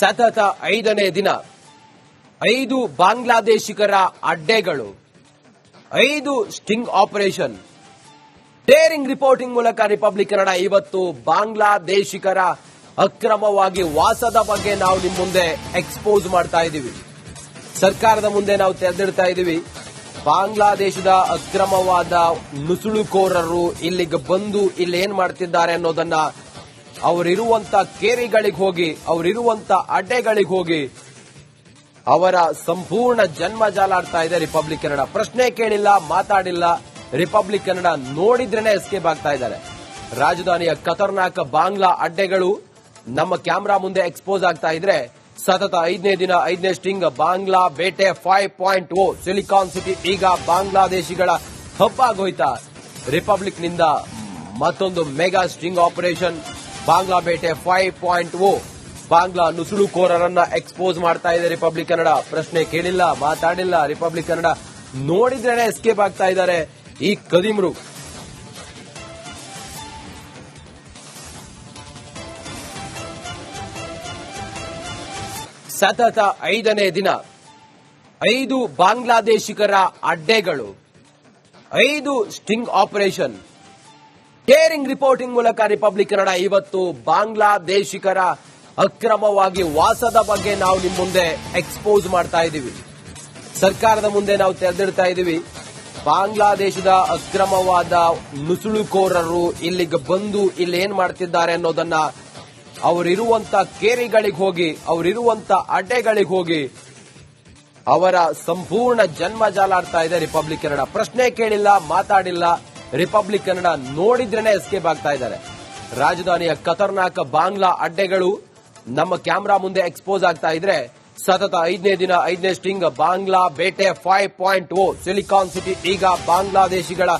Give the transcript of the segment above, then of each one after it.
ಸತತ 5ನೇ ದಿನ 5 ಬಾಂಗ್ಲಾದೇಶಿಗರ ಅಡ್ಡೆಗಳು, 5 ಸ್ಟಿಂಗ್ ಆಪರೇಷನ್. ಡೇರಿಂಗ್ ರಿಪೋರ್ಟಿಂಗ್ ಮೂಲಕ ರಿಪಬ್ಲಿಕ್ ಕನ್ನಡ ಇವತ್ತು ಬಾಂಗ್ಲಾದೇಶಿಗರ ಅಕ್ರಮವಾಗಿ ವಾಸದ ಬಗ್ಗೆ ನಾವು ನಿಮ್ಮ ಮುಂದೆ ಎಕ್ಸ್ಪೋಸ್ ಮಾಡ್ತಾ ಇದ್ದೀವಿ. ಸರ್ಕಾರದ ಮುಂದೆ ನಾವು ತೆರೆದಿಡ್ತಾ ಇದ್ದೀವಿ. ಬಾಂಗ್ಲಾದೇಶದ ಅಕ್ರಮವಾದ ನುಸುಳುಕೋರರು ಇಲ್ಲಿಗೆ ಬಂದು ಇಲ್ಲಿ ಏನ್ ಮಾಡ್ತಿದ್ದಾರೆ ಅನ್ನೋದನ್ನ ಅವರಿರುವಂತ ಕೇರಿಗಳಿಗೆ ಹೋಗಿ, ಅವರಿರುವಂತ ಅಡ್ಡೆಗಳಿಗೆ ಹೋಗಿ ಅವರ ಸಂಪೂರ್ಣ ಜನ್ಮ ಜಾಲಾಡ್ತಾ ಇದೆ ರಿಪಬ್ಲಿಕ್ ಕನ್ನಡ. ಪ್ರಶ್ನೆ ಕೇಳಿಲ್ಲ, ಮಾತಾಡಿಲ್ಲ. ರಿಪಬ್ಲಿಕ್ ಕನ್ನಡ ನೋಡಿದ್ರೇನೆ ಎಸ್ಕೇಪ್ ಆಗ್ತಾ ಇದ್ದಾರೆ. ರಾಜಧಾನಿಯ ಖತರ್ನಾಕ್ ಬಾಂಗ್ಲಾ ಅಡ್ಡೆಗಳು ನಮ್ಮ ಕ್ಯಾಮೆರಾ ಮುಂದೆ ಎಕ್ಸ್ಪೋಸ್ ಆಗ್ತಾ ಇದ್ರೆ ಸತತ 5ನೇ ದಿನ 5ನೇ ಸ್ಟಿಂಗ್ ಬಾಂಗ್ಲಾ ಬೇಟೆ 5.0 ಸಿಲಿಕಾನ್ ಸಿಟಿ ಈಗ ಬಾಂಗ್ಲಾದೇಶಿಗಳ ಹಬ್ಬ ಆಗೋಯ್ತಾ. ರಿಪಬ್ಲಿಕ್ ನಿಂದ ಮತ್ತೊಂದು ಮೆಗಾ ಸ್ಟಿಂಗ್ ಆಪರೇಷನ್ ಬಾಂಗ್ಲಾ ಬೇಟೆ 5.0 ಬಾಂಗ್ಲಾ ನುಸುಳುಕೋರರನ್ನ ಎಕ್ಸ್ಪೋಸ್ ಮಾಡ್ತಾ ಇದೆ ರಿಪಬ್ಲಿಕ್ ಕನ್ನಡ. ಪ್ರಶ್ನೆ ಕೇಳಿಲ್ಲ, ಮಾತಾಡಿಲ್ಲ. ರಿಪಬ್ಲಿಕ್ ಕನ್ನಡ ನೋಡಿದ್ರೇನೆ ಎಸ್ಕೇಪ್ ಆಗ್ತಾ ಇದ್ದಾರೆ ಈ ಕದಿಮರು. ಸತತ 5ನೇ ದಿನ 5 ಬಾಂಗ್ಲಾದೇಶಿಗರ ಅಡ್ಡೆಗಳು, 5 ಸ್ಟಿಂಗ್ ಆಪರೇಷನ್. ಡೇರಿಂಗ್ ರಿಪೋರ್ಟಿಂಗ್ ಮೂಲಕ ರಿಪಬ್ಲಿಕ್ ಕನ್ನಡ ಇವತ್ತು ಬಾಂಗ್ಲಾದೇಶಿಗರ ಅಕ್ರಮವಾಗಿ ವಾಸದ ಬಗ್ಗೆ ನಾವು ನಿಮ್ಮ ಮುಂದೆ ಎಕ್ಸ್ಪೋಸ್ ಮಾಡ್ತಾ ಇದ್ದೀವಿ. ಸರ್ಕಾರದ ಮುಂದೆ ನಾವು ತೆರೆದಿಡ್ತಾ ಇದ್ದೀವಿ. ಬಾಂಗ್ಲಾದೇಶದ ಅಕ್ರಮವಾದ ನುಸುಳುಕೋರರು ಇಲ್ಲಿಗೆ ಬಂದು ಇಲ್ಲಿ ಏನ್ ಮಾಡ್ತಿದ್ದಾರೆ ಅನ್ನೋದನ್ನ ಅವರಿರುವಂತ ಕೇರಿಗಳಿಗೆ ಹೋಗಿ, ಅವರಿರುವಂತ ಅಡ್ಡೆಗಳಿಗೆ ಹೋಗಿ ಅವರ ಸಂಪೂರ್ಣ ಜನ್ಮ ಜಾಲಾಡ್ತಾ ಇದೆ ರಿಪಬ್ಲಿಕ್ ಕನ್ನಡ. ಪ್ರಶ್ನೆ ಕೇಳಿಲ್ಲ, ಮಾತಾಡಿಲ್ಲ. ರಿಪಬ್ಲಿಕ್ ಕನ್ನಡ ನೋಡಿದ್ರೇನೆ ಎಸ್ಕೇಪ್ ಆಗ್ತಾ ಇದ್ದಾರೆ. ರಾಜಧಾನಿಯ ಖತರ್ನಾಕ್ ಬಾಂಗ್ಲಾ ಅಡ್ಡೆಗಳು ನಮ್ಮ ಕ್ಯಾಮೆರಾ ಮುಂದೆ ಎಕ್ಸ್ಪೋಸ್ ಆಗ್ತಾ ಇದ್ರೆ ಸತತ 5ನೇ ದಿನ 5ನೇ ಸ್ಟಿಂಗ್ ಬಾಂಗ್ಲಾ ಬೇಟೆ 5.0 ಸಿಲಿಕಾನ್ ಸಿಟಿ ಈಗ ಬಾಂಗ್ಲಾದೇಶಿಗಳ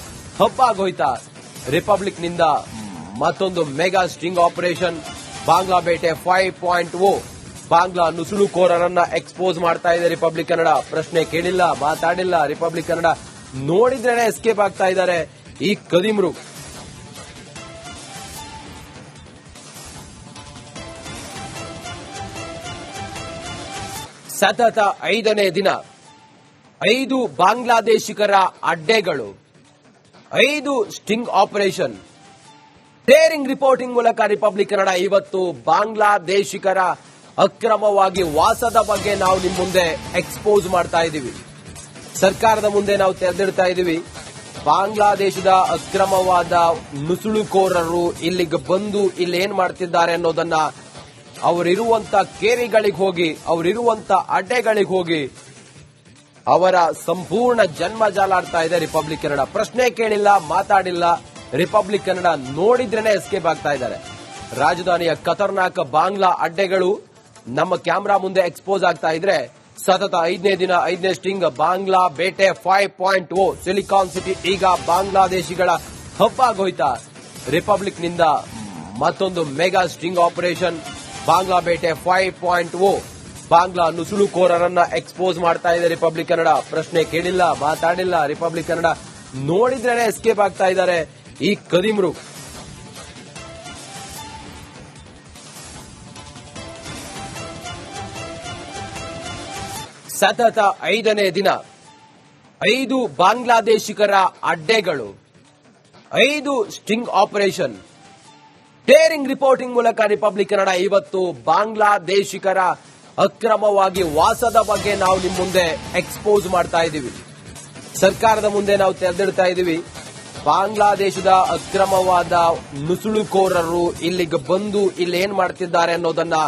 ಹಬ್ಬ ಆಗೋಯ್ತಾ. ರಿಪಬ್ಲಿಕ್ ನಿಂದ ಮತ್ತೊಂದು ಮೆಗಾ ಸ್ಟಿಂಗ್ ಆಪರೇಷನ್ ಬಾಂಗ್ಲಾ ಬೇಟೆ 5.0 ಬಾಂಗ್ಲಾ ನುಸುಳುಕೋರರನ್ನ ಎಕ್ಸ್ಪೋಸ್ ಮಾಡ್ತಾ ಇದೆ ರಿಪಬ್ಲಿಕ್ ಕನ್ನಡ. ಪ್ರಶ್ನೆ ಕೇಳಿಲ್ಲ, ಮಾತಾಡಿಲ್ಲ. ರಿಪಬ್ಲಿಕ್ ಕನ್ನಡ ನೋಡಿದ್ರೇನೆ ಎಸ್ಕೇಪ್ ಆಗ್ತಾ ಇದ್ದಾರೆ ಈ ಕದಿಮರು. ಸತತ 5ನೇ ದಿನ 5 ಬಾಂಗ್ಲಾದೇಶಿಗರ ಅಡ್ಡೆಗಳು, 5 ಸ್ಟಿಂಗ್ ಆಪರೇಷನ್. ಡೇರಿಂಗ್ ರಿಪೋರ್ಟಿಂಗ್ ಮೂಲಕ ರಿಪಬ್ಲಿಕ್ ಕನ್ನಡ ಇವತ್ತು ಬಾಂಗ್ಲಾದೇಶಿಗರ ಅಕ್ರಮವಾಗಿ ವಾಸದ ಬಗ್ಗೆ ನಾವು ನಿಮ್ಮ ಮುಂದೆ ಎಕ್ಸ್ಪೋಸ್ ಮಾಡ್ತಾ ಇದ್ದೀವಿ. ಸರ್ಕಾರದ ಮುಂದೆ ನಾವು ತೆರೆದಿಡ್ತಾ ಇದ್ದೀವಿ. ಬಾಂಗ್ಲಾದೇಶದ ಅಕ್ರಮವಾದ ನುಸುಳುಕೋರರು ಇಲ್ಲಿಗೆ ಬಂದು ಇಲ್ಲಿ ಏನ್ ಮಾಡ್ತಿದ್ದಾರೆ ಅನ್ನೋದನ್ನ ಅವರಿರುವಂತ ಕೇರಿಗಳಿಗೆ ಹೋಗಿ, ಅವರಿರುವಂತ ಅಡ್ಡೆಗಳಿಗೆ ಹೋಗಿ ಅವರ ಸಂಪೂರ್ಣ ಜನ್ಮ ಜಾಲಾಡ್ತಾ ಇದೆ ರಿಪಬ್ಲಿಕ್ ಕನ್ನಡ. ಪ್ರಶ್ನೆ ಕೇಳಿಲ್ಲ, ಮಾತಾಡಿಲ್ಲ. ರಿಪಬ್ಲಿಕ್ ಕನ್ನಡ ನೋಡಿದ್ರೇನೆ ಎಸ್ಕೇಪ್ ಆಗ್ತಾ ಇದ್ದಾರೆ. ರಾಜಧಾನಿಯ ಖತರ್ನಾಕ್ ಬಾಂಗ್ಲಾ ಅಡ್ಡೆಗಳು ನಮ್ಮ ಕ್ಯಾಮೆರಾ ಮುಂದೆ ಎಕ್ಸ್ಪೋಸ್ ಆಗ್ತಾ ಇದ್ರೆ ಸತತ 5ನೇ ದಿನ 5ನೇ ಸ್ಟಿಂಗ್ ಬಾಂಗ್ಲಾ ಬೇಟೆ 5.0 ಸಿಲಿಕಾನ್ ಸಿಟಿ ಈಗ ಬಾಂಗ್ಲಾದೇಶಿಗಳ ಹಬ್ಬ ಆಗೋಯ್ತಾ. ರಿಪಬ್ಲಿಕ್ ನಿಂದ ಮತ್ತೊಂದು ಮೆಗಾ ಸ್ಟಿಂಗ್ ಆಪರೇಷನ್ ಬಾಂಗ್ಲಾ ಬೇಟೆ 5.0 ಬಾಂಗ್ಲಾ ನುಸುಳುಕೋರರನ್ನ ಎಕ್ಸ್ಪೋಸ್ ಮಾಡ್ತಾ ಇದೆ ರಿಪಬ್ಲಿಕ್ ಕನ್ನಡ. ಪ್ರಶ್ನೆ ಕೇಳಿಲ್ಲ, ಮಾತಾಡಿಲ್ಲ. ರಿಪಬ್ಲಿಕ್ ಕನ್ನಡ ನೋಡಿದ್ರೇನೆ ಎಸ್ಕೇಪ್ ಆಗ್ತಾ ಇದ್ದಾರೆ ಈ ಕದಿಮರು. ಸತತ 5ನೇ ದಿನ 5 ಬಾಂಗ್ಲಾದೇಶಿಗರ ಅಡ್ಡೆಗಳು, 5 ಸ್ಟಿಂಗ್ ಆಪರೇಷನ್. ಡೇರಿಂಗ್ ರಿಪೋರ್ಟಿಂಗ್ ಮೂಲಕ ರಿಪಬ್ಲಿಕ್ ಕನ್ನಡ ಇವತ್ತು ಬಾಂಗ್ಲಾದೇಶಿಗರ ಅಕ್ರಮವಾಗಿ ವಾಸದ ಬಗ್ಗೆ ನಾವು ನಿಮ್ಮ ಮುಂದೆ ಎಕ್ಸ್ಪೋಸ್ ಮಾಡ್ತಾ ಇದ್ದೀವಿ. ಸರ್ಕಾರದ ಮುಂದೆ ನಾವು ತೆರೆದಿಡ್ತಾ ಇದ್ದೀವಿ. ಬಾಂಗ್ಲಾದೇಶದ ಅಕ್ರಮವಾದ ನುಸುಳುಕೋರರು ಇಲ್ಲಿಗೆ ಬಂದು ಇಲ್ಲಿ ಏನ್ ಮಾಡ್ತಿದ್ದಾರೆ ಅನ್ನೋದನ್ನ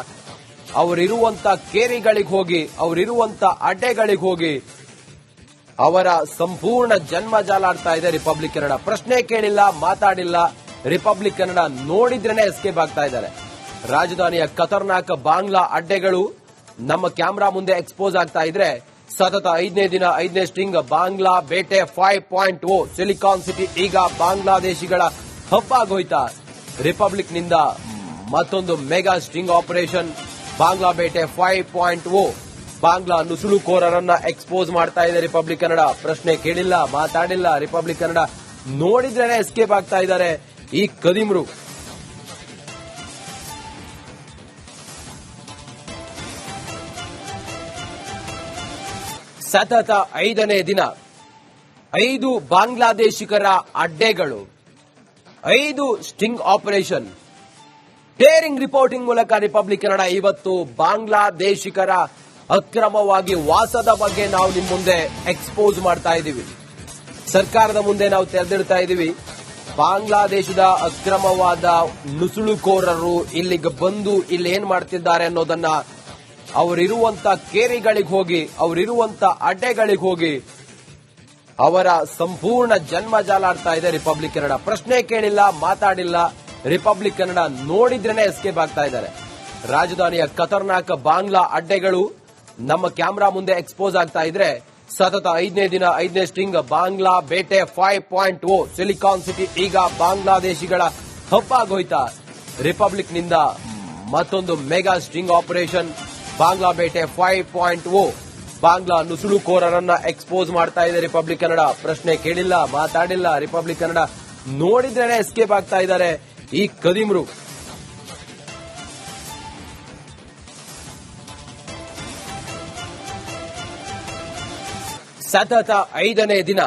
ಅವರಿರುವಂತ ಕೇರಿಗಳಿಗೆ ಹೋಗಿ, ಅವರಿರುವಂತ ಅಡ್ಡೆಗಳಿಗೆ ಹೋಗಿ ಅವರ ಸಂಪೂರ್ಣ ಜನ್ಮ ಜಾಲಾಡ್ತಾ ಇದೆ ರಿಪಬ್ಲಿಕ್ ಕನ್ನಡ. ಪ್ರಶ್ನೆ ಕೇಳಿಲ್ಲ, ಮಾತಾಡಿಲ್ಲ. ರಿಪಬ್ಲಿಕ್ ಕನ್ನಡ ನೋಡಿದ್ರೇನೆ ಎಸ್ಕೇಪ್ ಆಗ್ತಾ ಇದ್ದಾರೆ. ರಾಜಧಾನಿಯ ಖತರ್ನಾಕ್ ಬಾಂಗ್ಲಾ ಅಡ್ಡೆಗಳು ನಮ್ಮ ಕ್ಯಾಮೆರಾ ಮುಂದೆ ಎಕ್ಸ್ಪೋಸ್ ಆಗ್ತಾ ಇದ್ರೆ ಸತತ 5ನೇ ದಿನ 5ನೇ ಸ್ಟಿಂಗ್ ಬಾಂಗ್ಲಾ ಬೇಟೆ 5.0 ಸಿಲಿಕಾನ್ ಸಿಟಿ ಈಗ ಬಾಂಗ್ಲಾದೇಶಿಗಳ ಹಬ್ಬ ಆಗೋಯ್ತಾ. ರಿಪಬ್ಲಿಕ್ ನಿಂದ ಮತ್ತೊಂದು ಮೆಗಾ ಸ್ಟಿಂಗ್ ಆಪರೇಷನ್ ಬಾಂಗ್ಲಾ ಬೇಟೆ 5.0 ಬಾಂಗ್ಲಾ ನುಸುಳುಕೋರರನ್ನ ಎಕ್ಸ್ಪೋಸ್ ಮಾಡ್ತಾ ಇದೆ ರಿಪಬ್ಲಿಕ್ ಕನ್ನಡ. ಪ್ರಶ್ನೆ ಕೇಳಿಲ್ಲ, ಮಾತಾಡಿಲ್ಲ. ರಿಪಬ್ಲಿಕ್ ಕನ್ನಡ ನೋಡಿದ್ರೇನೆ ಎಸ್ಕೇಪ್ ಆಗ್ತಾ ಇದ್ದಾರೆ ಈ ಕದಿಮರು. ಸತತ 5ನೇ ದಿನ 5 ಬಾಂಗ್ಲಾದೇಶಿಗರ ಅಡ್ಡೆಗಳು, 5 ಸ್ಟಿಂಗ್ ಆಪರೇಷನ್. ಡೇರಿಂಗ್ ರಿಪೋರ್ಟಿಂಗ್ ಮೂಲಕ ರಿಪಬ್ಲಿಕ್ ಕನ್ನಡ ಇವತ್ತು ಬಾಂಗ್ಲಾದೇಶಿಗರ ಅಕ್ರಮವಾಗಿ ವಾಸದ ಬಗ್ಗೆ ನಾವು ನಿಮ್ಮ ಮುಂದೆ ಎಕ್ಸ್ಪೋಸ್ ಮಾಡ್ತಾ ಇದ್ದೀವಿ. ಸರ್ಕಾರದ ಮುಂದೆ ನಾವು ತೆರೆದಿಡ್ತಾ ಇದ್ದೀವಿ. ಬಾಂಗ್ಲಾದೇಶದ ಅಕ್ರಮವಾದ ನುಸುಳುಕೋರರು ಇಲ್ಲಿಗೆ ಬಂದು ಇಲ್ಲಿ ಏನ್ ಮಾಡ್ತಿದ್ದಾರೆ ಅನ್ನೋದನ್ನ ಅವರಿರುವಂತ ಕೇರಿಗಳಿಗೆ ಹೋಗಿ, ಅವರಿರುವಂತ ಅಡ್ಡೆಗಳಿಗೆ ಹೋಗಿ ಅವರ ಸಂಪೂರ್ಣ ಜನ್ಮ ಜಾಲಾಡ್ತಾ ಇದೆ ರಿಪಬ್ಲಿಕ್ ಕನ್ನಡ. ಪ್ರಶ್ನೆ ಕೇಳಿಲ್ಲ, ಮಾತಾಡಿಲ್ಲ. ರಿಪಬ್ಲಿಕ್ ಕನ್ನಡ ನೋಡಿದ್ರೇನೆ ಎಸ್ಕೇಪ್ ಆಗ್ತಾ ಇದ್ದಾರೆ. ರಾಜಧಾನಿಯ ಖತರ್ನಾಕ್ ಬಾಂಗ್ಲಾ ಅಡ್ಡೆಗಳು ನಮ್ಮ ಕ್ಯಾಮೆರಾ ಮುಂದೆ ಎಕ್ಸ್ಪೋಸ್ ಆಗ್ತಾ ಇದ್ರೆ ಸತತ 5ನೇ ದಿನ 5ನೇ ಸ್ಟಿಂಗ್ ಬಾಂಗ್ಲಾ ಬೇಟೆ 5.0 ಸಿಲಿಕಾನ್ ಸಿಟಿ ಈಗ ಬಾಂಗ್ಲಾದೇಶಿಗಳ ಹಬ್ಬಾಗೋಯ್ತಾ. ರಿಪಬ್ಲಿಕ್ ನಿಂದ ಮತ್ತೊಂದು ಮೆಗಾ ಸ್ಟಿಂಗ್ ಆಪರೇಷನ್ ಬಾಂಗ್ಲಾ ಬೇಟೆ 5.0 ಬಾಂಗ್ಲಾ ನುಸುಳುಕೋರರನ್ನ ಎಕ್ಸ್ಪೋಸ್ ಮಾಡ್ತಾ ಇದೆ ರಿಪಬ್ಲಿಕ್ ಕನ್ನಡ. ಪ್ರಶ್ನೆ ಕೇಳಿಲ್ಲ, ಮಾತಾಡಿಲ್ಲ. ರಿಪಬ್ಲಿಕ್ ಕನ್ನಡ ನೋಡಿದ್ರೇನೆ ಎಸ್ಕೇಪ್ ಆಗ್ತಾ ಇದ್ದಾರೆ ಈ ಕದಿಮ್ರು. ಸತತ 5ನೇ ದಿನ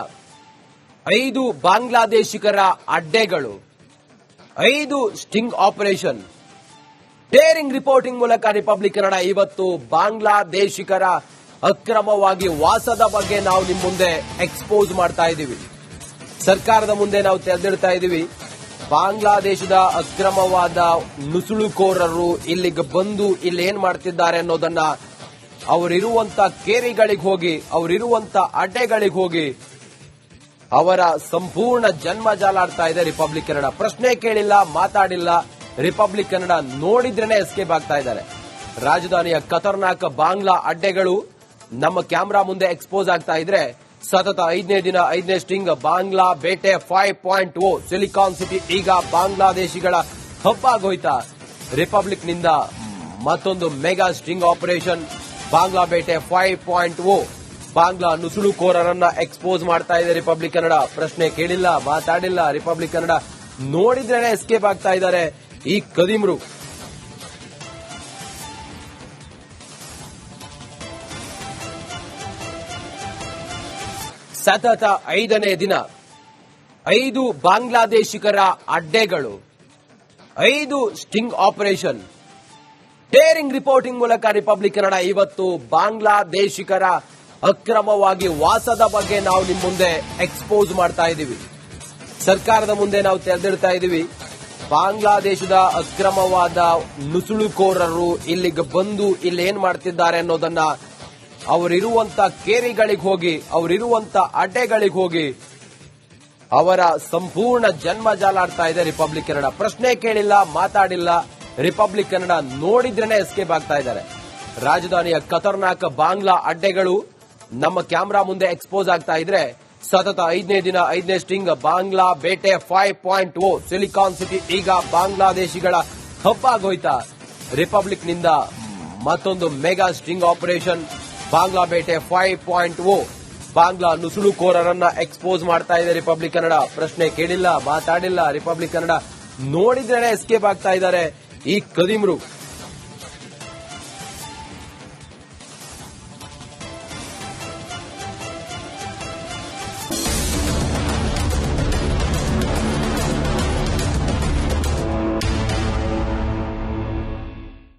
5 ಬಾಂಗ್ಲಾದೇಶಿಗರ ಅಡ್ಡೆಗಳು, 5 ಸ್ಟಿಂಗ್ ಆಪರೇಷನ್. ಡೇರಿಂಗ್ ರಿಪೋರ್ಟಿಂಗ್ ಮೂಲಕ ರಿಪಬ್ಲಿಕ್ ಕನ್ನಡ ಇವತ್ತು ಬಾಂಗ್ಲಾದೇಶಿಗರ ಅಕ್ರಮವಾಗಿ ವಾಸದ ಬಗ್ಗೆ ನಾವು ನಿಮ್ಮ ಮುಂದೆ ಎಕ್ಸ್ಪೋಸ್ ಮಾಡ್ತಾ ಇದ್ದೀವಿ. ಸರ್ಕಾರದ ಮುಂದೆ ನಾವು ತೆರೆದಿಡ್ತಾ ಇದ್ದೀವಿ. ಬಾಂಗ್ಲಾದೇಶದ ಅಕ್ರಮವಾದ ನುಸುಳುಕೋರರು ಇಲ್ಲಿಗೆ ಬಂದು ಇಲ್ಲಿ ಏನ್ ಮಾಡ್ತಿದ್ದಾರೆ ಅನ್ನೋದನ್ನ ಅವರಿರುವಂತ ಕೇರಿಗಳಿಗೆ ಹೋಗಿ, ಅವರಿರುವಂತ ಅಡ್ಡೆಗಳಿಗೆ ಹೋಗಿ ಅವರ ಸಂಪೂರ್ಣ ಜನ್ಮ ಜಾಲಾಡ್ತಾ ಇದೆ ರಿಪಬ್ಲಿಕ್ ಕನ್ನಡ. ಪ್ರಶ್ನೆ ಕೇಳಿಲ್ಲ, ಮಾತಾಡಿಲ್ಲ. ರಿಪಬ್ಲಿಕ್ ಕನ್ನಡ ನೋಡಿದ್ರೇನೆ ಎಸ್ಕೇಪ್ ಆಗ್ತಾ ಇದ್ದಾರೆ. ರಾಜಧಾನಿಯ ಖತರ್ನಾಕ್ ಬಾಂಗ್ಲಾ ಅಡ್ಡೆಗಳು ನಮ್ಮ ಕ್ಯಾಮೆರಾ ಮುಂದೆ ಎಕ್ಸ್ಪೋಸ್ ಆಗ್ತಾ ಇದ್ರೆ ಸತತ 5ನೇ ದಿನ 5ನೇ ಸ್ಟಿಂಗ್ ಬಾಂಗ್ಲಾ ಬೇಟೆ 5.0 ಸಿಲಿಕಾನ್ ಸಿಟಿ ಈಗ ಬಾಂಗ್ಲಾದೇಶಿಗಳ ಹಬ್ಬಾಗೋಯ್ತಾ. ರಿಪಬ್ಲಿಕ್ ನಿಂದ ಮತ್ತೊಂದು ಮೆಗಾ ಸ್ಟಿಂಗ್ ಆಪರೇಷನ್ ಬಾಂಗ್ಲಾ ಬೇಟೆ 5.0 ಬಾಂಗ್ಲಾ ನುಸುಳುಕೋರರನ್ನ ಎಕ್ಸ್ಪೋಸ್ ಮಾಡ್ತಾ ಇದೆ ರಿಪಬ್ಲಿಕ್ ಕನ್ನಡ. ಪ್ರಶ್ನೆ ಕೇಳಿಲ್ಲ, ಮಾತಾಡಿಲ್ಲ. ರಿಪಬ್ಲಿಕ್ ಕನ್ನಡ ನೋಡಿದ್ರೇನೆ ಎಸ್ಕೇಪ್ ಆಗ್ತಾ ಇದ್ದಾರೆ ಈ ಕದಿಮ್ರು. ಸತತ 5ನೇ ದಿನ 5 ಬಾಂಗ್ಲಾದೇಶಿಗರ ಅಡ್ಡೆಗಳು, 5 ಸ್ಟಿಂಗ್ ಆಪರೇಷನ್. ಡೇರಿಂಗ್ ರಿಪೋರ್ಟಿಂಗ್ ಮೂಲಕ ರಿಪಬ್ಲಿಕ್ ಕನ್ನಡ ಇವತ್ತು ಬಾಂಗ್ಲಾದೇಶಿಗರ ಅಕ್ರಮವಾಗಿ ವಾಸದ ಬಗ್ಗೆ ನಾವು ನಿಮ್ಮ ಮುಂದೆ ಎಕ್ಸ್ಪೋಸ್ ಮಾಡ್ತಾ ಇದ್ದೀವಿ. ಸರ್ಕಾರದ ಮುಂದೆ ನಾವು ತೆರೆದಿಡ್ತಾ ಇದ್ದೀವಿ. ಬಾಂಗ್ಲಾದೇಶದ ಅಕ್ರಮವಾದ ನುಸುಳುಕೋರರು ಇಲ್ಲಿಗೆ ಬಂದು ಇಲ್ಲಿ ಏನ್ ಮಾಡ್ತಿದ್ದಾರೆ ಅನ್ನೋದನ್ನ ಅವರಿರುವಂತ ಕೇರಿಗಳಿಗೆ ಹೋಗಿ, ಅವರಿರುವಂತ ಅಡ್ಡೆಗಳಿಗೆ ಹೋಗಿ ಅವರ ಸಂಪೂರ್ಣ ಜನ್ಮ ಜಾಲಾಡ್ತಾ ಇದೆ ರಿಪಬ್ಲಿಕ್ ಕನ್ನಡ. ಪ್ರಶ್ನೆ ಕೇಳಿಲ್ಲ, ಮಾತಾಡಿಲ್ಲ. ರಿಪಬ್ಲಿಕ್ ಕನ್ನಡ ನೋಡಿದ್ರೇನೆ ಎಸ್ಕೇಪ್ ಆಗ್ತಾ ಇದ್ದಾರೆ. ರಾಜಧಾನಿಯ ಖತರ್ನಾಕ್ ಬಾಂಗ್ಲಾ ಅಡ್ಡೆಗಳು ನಮ್ಮ ಕ್ಯಾಮೆರಾ ಮುಂದೆ ಎಕ್ಸ್ಪೋಸ್ ಆಗ್ತಾ ಇದ್ರೆ ಸತತ 5ನೇ ದಿನ 5ನೇ ಸ್ಟಿಂಗ್ ಬಾಂಗ್ಲಾ ಬೇಟೆ 5.0 ಸಿಲಿಕಾನ್ ಸಿಟಿ ಈಗ ಬಾಂಗ್ಲಾದೇಶಿಗಳ ಹಬ್ಬಾಗೋಯ್ತಾ. ರಿಪಬ್ಲಿಕ್ ನಿಂದ ಮತ್ತೊಂದು ಮೆಗಾ ಸ್ಟಿಂಗ್ ಆಪರೇಷನ್ ಬಾಂಗ್ಲಾ ಬೇಟೆ 5.0 ಬಾಂಗ್ಲಾ ನುಸುಳುಕೋರರನ್ನ ಎಕ್ಸ್ಪೋಸ್ ಮಾಡ್ತಾ ಇದೆ ರಿಪಬ್ಲಿಕ್ ಕನ್ನಡ. ಪ್ರಶ್ನೆ ಕೇಳಿಲ್ಲ, ಮಾತಾಡಿಲ್ಲ. ರಿಪಬ್ಲಿಕ್ ಕನ್ನಡ ನೋಡಿದ್ರೇನೆ ಎಸ್ಕೇಪ್ ಆಗ್ತಾ ಇದ್ದಾರೆ ಈ ಕದಿಮ್ರು.